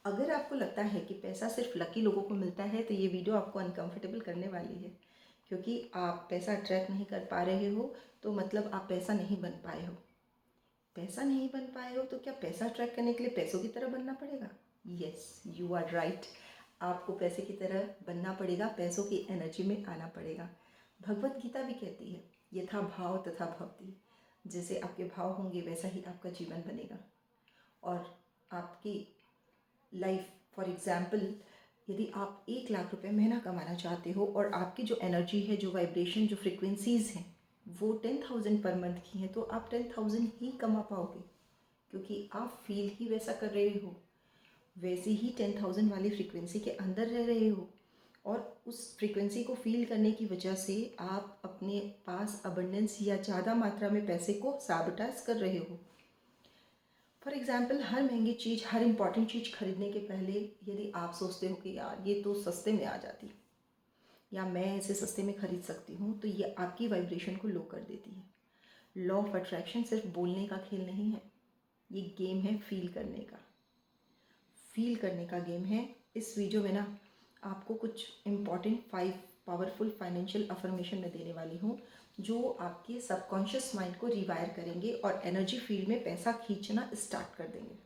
अगर आपको लगता है कि पैसा सिर्फ लकी लोगों को मिलता है तो ये वीडियो आपको अनकंफर्टेबल करने वाली है, क्योंकि आप पैसा अट्रैक्ट नहीं कर पा रहे हो तो मतलब आप पैसा नहीं बन पाए हो। पैसा नहीं बन पाए हो तो क्या पैसा अट्रैक्ट करने के लिए पैसों की तरह बनना पड़ेगा? Yes, you are right. आपको पैसे की तरह बनना पड़ेगा, पैसों की एनर्जी में आना पड़ेगा। भगवत गीता भी कहती है, यथा भाव तथा भवति। जैसे आपके भाव होंगे वैसा ही आपका जीवन बनेगा। और आपकी लाइफ, फॉर एग्ज़ाम्पल, यदि आप 1 लाख रुपए महीना कमाना चाहते हो और आपकी जो एनर्जी है, जो वाइब्रेशन, जो फ्रिक्वेंसीज़ हैं वो 10,000 पर मंथ की हैं, तो आप 10,000 ही कमा पाओगे, क्योंकि आप फील ही वैसा कर रहे हो, वैसे ही 10,000 वाली फ्रिक्वेंसी के अंदर रह रहे हो। और उस फ्रिक्वेंसी को फील करने की वजह से आप अपने पास अबंडेंस या ज़्यादा मात्रा में पैसे को साबटाइज कर रहे हो। फॉर एग्ज़ाम्पल, हर महंगी चीज़, हर इम्पॉर्टेंट चीज़ खरीदने के पहले यदि आप सोचते हो कि यार ये तो सस्ते में आ जाती, या मैं इसे सस्ते में ख़रीद सकती हूँ, तो ये आपकी वाइब्रेशन को लो कर देती है। लॉ ऑफ अट्रैक्शन सिर्फ बोलने का खेल नहीं है, ये गेम है फील करने का। फील करने का गेम है। इस वीडियो में ना आपको कुछ इम्पॉर्टेंट 5 पावरफुल फाइनेंशियल अफर्मेशन मैं देने वाली हूँ, जो आपके सबकॉन्शियस माइंड को रिवायर करेंगे और एनर्जी फील्ड में पैसा खींचना स्टार्ट कर देंगे।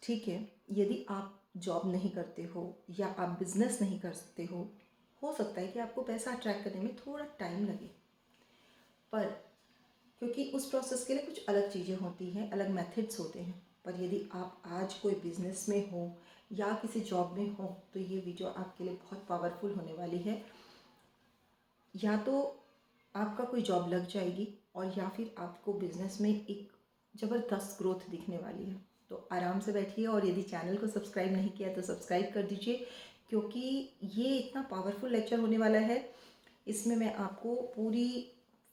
ठीक है, यदि आप जॉब नहीं करते हो या आप बिजनेस नहीं कर सकते हो सकता है कि आपको पैसा अट्रैक्ट करने में थोड़ा टाइम लगे, पर क्योंकि उस प्रोसेस के लिए कुछ अलग चीज़ें होती हैं, अलग मेथड्स होते हैं। पर यदि आप आज कोई बिजनेस में हो या किसी जॉब में हो तो ये वीडियो आपके लिए बहुत पावरफुल होने वाली है। या तो आपका कोई जॉब लग जाएगी और या फिर आपको बिजनेस में एक ज़बरदस्त ग्रोथ दिखने वाली है। तो आराम से बैठिए, और यदि चैनल को सब्सक्राइब नहीं किया तो सब्सक्राइब कर दीजिए, क्योंकि ये इतना पावरफुल लेक्चर होने वाला है। इसमें मैं आपको पूरी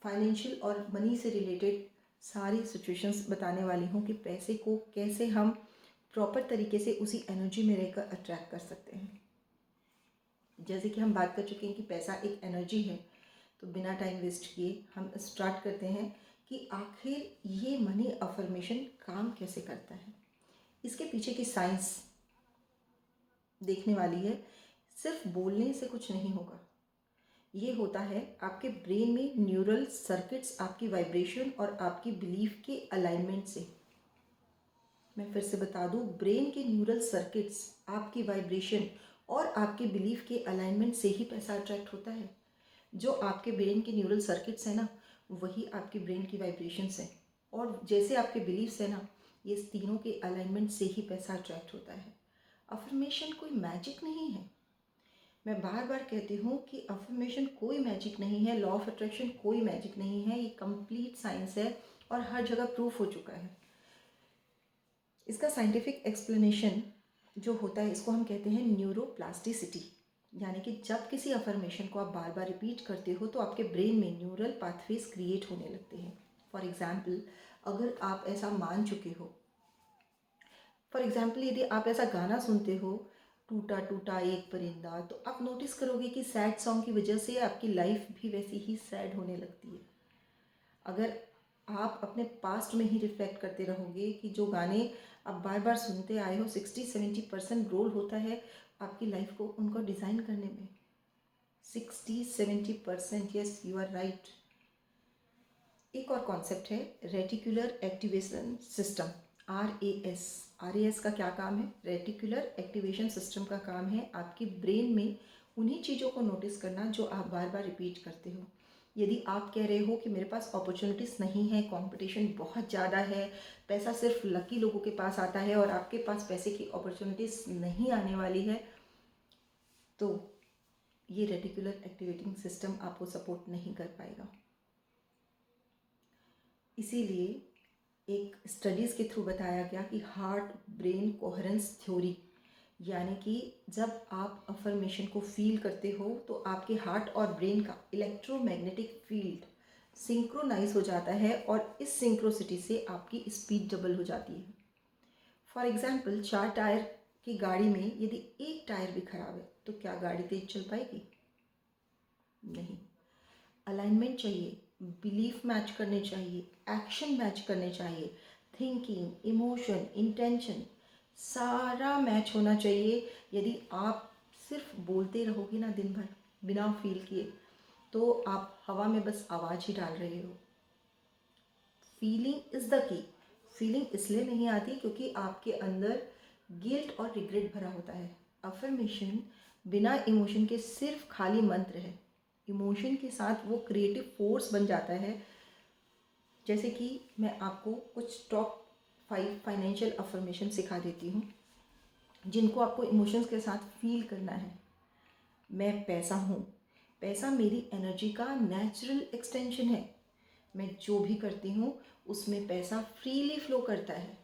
फाइनेंशियल और मनी से रिलेटेड सारी सिचुएशंस बताने वाली हूँ कि पैसे को कैसे हम प्रॉपर तरीके से उसी एनर्जी में रहकर अट्रैक्ट कर सकते हैं। जैसे कि हम बात कर चुके हैं कि पैसा एक एनर्जी है, तो बिना टाइम वेस्ट किए हम स्टार्ट करते हैं कि आखिर ये मनी अफर्मेशन काम कैसे करता है। इसके पीछे की साइंस देखने वाली है। सिर्फ बोलने से कुछ नहीं होगा, ये होता है आपके ब्रेन में न्यूरल सर्किट्स, आपकी वाइब्रेशन और आपकी बिलीफ के अलाइनमेंट से। मैं फिर से बता दूं, ब्रेन के न्यूरल सर्किट्स, आपकी वाइब्रेशन और आपके बिलीफ के अलाइनमेंट से ही पैसा अट्रैक्ट होता है। जो आपके ब्रेन के न्यूरल सर्किट्स हैं ना, वही आपके ब्रेन की वाइब्रेशंस हैं, और जैसे आपके बिलीफ्स हैं ना, ये तीनों के अलाइनमेंट से ही पैसा अट्रैक्ट होता है। अफर्मेशन कोई मैजिक नहीं है। मैं बार बार कहती हूँ कि अफर्मेशन कोई मैजिक नहीं है, लॉ ऑफ अट्रैक्शन कोई मैजिक नहीं है, ये कंप्लीट साइंस है और हर जगह प्रूफ हो चुका है। इसका साइंटिफिक एक्सप्लेनेशन जो होता है, इसको हम कहते हैं न्यूरोप्लास्टिसिटी। यानी कि जब किसी अफर्मेशन को आप बार बार रिपीट करते हो तो आपके ब्रेन में न्यूरल पाथवेज क्रिएट होने लगते हैं। फॉर एग्ज़ाम्पल, अगर आप ऐसा मान चुके हो, फॉर एग्ज़ाम्पल यदि आप ऐसा गाना सुनते हो, टूटा टूटा एक परिंदा, तो आप नोटिस करोगे कि सैड सॉन्ग की वजह से आपकी लाइफ भी वैसी ही सैड होने लगती है। अगर आप अपने पास्ट में ही रिफ्लेक्ट करते रहोगे कि जो गाने आप बार बार सुनते आए हो, 60-70% रोल होता है आपकी लाइफ को उनको डिज़ाइन करने में। 60-70%, यस, यू आर राइट। एक और कॉन्सेप्ट है reticular activation system, RAS। RAS का क्या काम है? रेटिकुलर एक्टिवेशन सिस्टम का काम है आपकी ब्रेन में उन्हीं चीज़ों को नोटिस करना जो आप बार बार रिपीट करते हो। यदि आप कह रहे हो कि मेरे पास अपॉर्चुनिटीज़ नहीं है, कंपटीशन बहुत ज़्यादा है, पैसा सिर्फ लकी लोगों के पास आता है और आपके पास पैसे की अपॉर्चुनिटीज़ नहीं आने वाली है, तो ये रेटिकुलर एक्टिवेटिंग सिस्टम आपको सपोर्ट नहीं कर पाएगा। इसीलिए एक स्टडीज़ के थ्रू बताया गया कि हार्ट ब्रेन कोहेरेंस थ्योरी, यानी कि जब आप अफर्मेशन को फील करते हो तो आपके हार्ट और ब्रेन का इलेक्ट्रोमैग्नेटिक फील्ड सिंक्रोनाइज हो जाता है और इस सिंक्रोसिटी से आपकी स्पीड डबल हो जाती है। फॉर एग्जाम्पल, 4 टायर की गाड़ी में यदि एक टायर भी खराब है तो क्या गाड़ी तेज चल पाएगी? नहीं। अलाइनमेंट चाहिए, बिलीफ मैच करने चाहिए, एक्शन मैच करने चाहिए, थिंकिंग, इमोशन, इंटेंशन सारा मैच होना चाहिए। यदि आप सिर्फ बोलते रहोगे ना दिन भर बिना फील किए, तो आप हवा में बस आवाज़ ही डाल रहे हो। Feeling is the key. Feeling इसलिए नहीं आती क्योंकि आपके अंदर गिल्ट और रिग्रेट भरा होता है। अफर्मेशन बिना इमोशन के सिर्फ खाली मंत्र है। इमोशन के साथ वो क्रिएटिव फोर्स बन जाता है। जैसे कि मैं आपको कुछ टॉप 5 फाइनेंशियल अफर्मेशन सिखा देती हूँ, जिनको आपको इमोशंस के साथ फील करना है। मैं पैसा हूँ। पैसा मेरी एनर्जी का नेचुरल एक्सटेंशन है। मैं जो भी करती हूँ उसमें पैसा फ्रीली फ्लो करता है।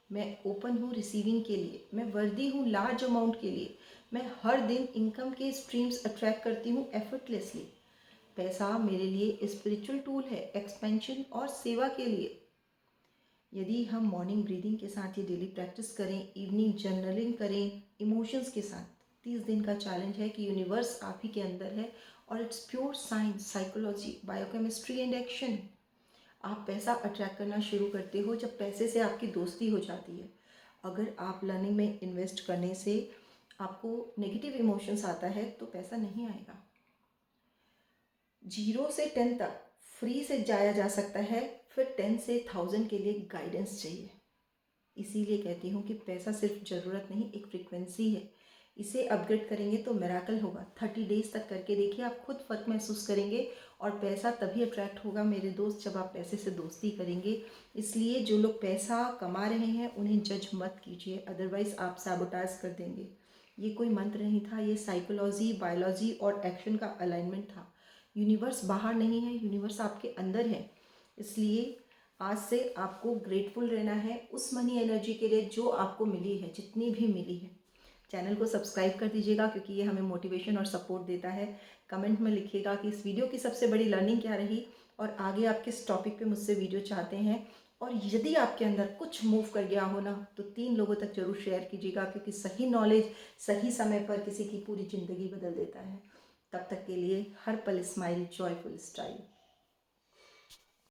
मैं ओपन हूँ रिसीविंग के लिए। मैं वर्दी हूँ लार्ज अमाउंट के लिए। मैं हर दिन इनकम के स्ट्रीम्स अट्रैक्ट करती हूँ एफर्टलेसली। पैसा मेरे लिए स्पिरिचुअल टूल है एक्सपेंशन और सेवा के लिए। यदि हम मॉर्निंग ब्रीदिंग के साथ ये डेली प्रैक्टिस करें, इवनिंग जर्नलिंग करें इमोशंस के साथ, 30 दिन का चैलेंज है कि यूनिवर्स आप ही के अंदर है और it's pure science, psychology, biochemistry and action. आप पैसा अट्रैक्ट करना शुरू करते हो जब पैसे से आपकी दोस्ती हो जाती है। अगर आप लर्निंग में इन्वेस्ट करने से आपको नेगेटिव इमोशंस आता है तो पैसा नहीं आएगा। 0 से 10 तक फ्री से जाया जा सकता है, फिर 10 से 1000 के लिए गाइडेंस चाहिए। इसीलिए कहती हूँ कि पैसा सिर्फ ज़रूरत नहीं, एक फ्रीक्वेंसी है। इसे अपग्रेड करेंगे तो मिरेकल होगा। 30 डेज़ तक करके देखिए, आप खुद फ़र्क महसूस करेंगे। और पैसा तभी अट्रैक्ट होगा मेरे दोस्त जब आप पैसे से दोस्ती करेंगे। इसलिए जो लोग पैसा कमा रहे हैं उन्हें जज मत कीजिए, अदरवाइज़ आप सैबोटाज कर देंगे। ये कोई मंत्र नहीं था, ये साइकोलॉजी, बायोलॉजी और एक्शन का अलाइनमेंट था। यूनिवर्स बाहर नहीं है, यूनिवर्स आपके अंदर है। इसलिए आज से आपको ग्रेटफुल रहना है उस मनी एनर्जी के लिए जो आपको मिली है, जितनी भी मिली है। चैनल को सब्सक्राइब कर दीजिएगा क्योंकि ये हमें मोटिवेशन और सपोर्ट देता है। कमेंट में लिखिएगा कि इस वीडियो की सबसे बड़ी लर्निंग क्या रही और आगे आप किस टॉपिक पे मुझसे वीडियो चाहते हैं। और यदि आपके अंदर कुछ मूव कर गया हो ना, तो 3 लोगों तक जरूर शेयर कीजिएगा, क्योंकि सही नॉलेज सही समय पर किसी की पूरी ज़िंदगी बदल देता है। तब तक के लिए हर पल स्माइल, जॉयफुल स्टाइल।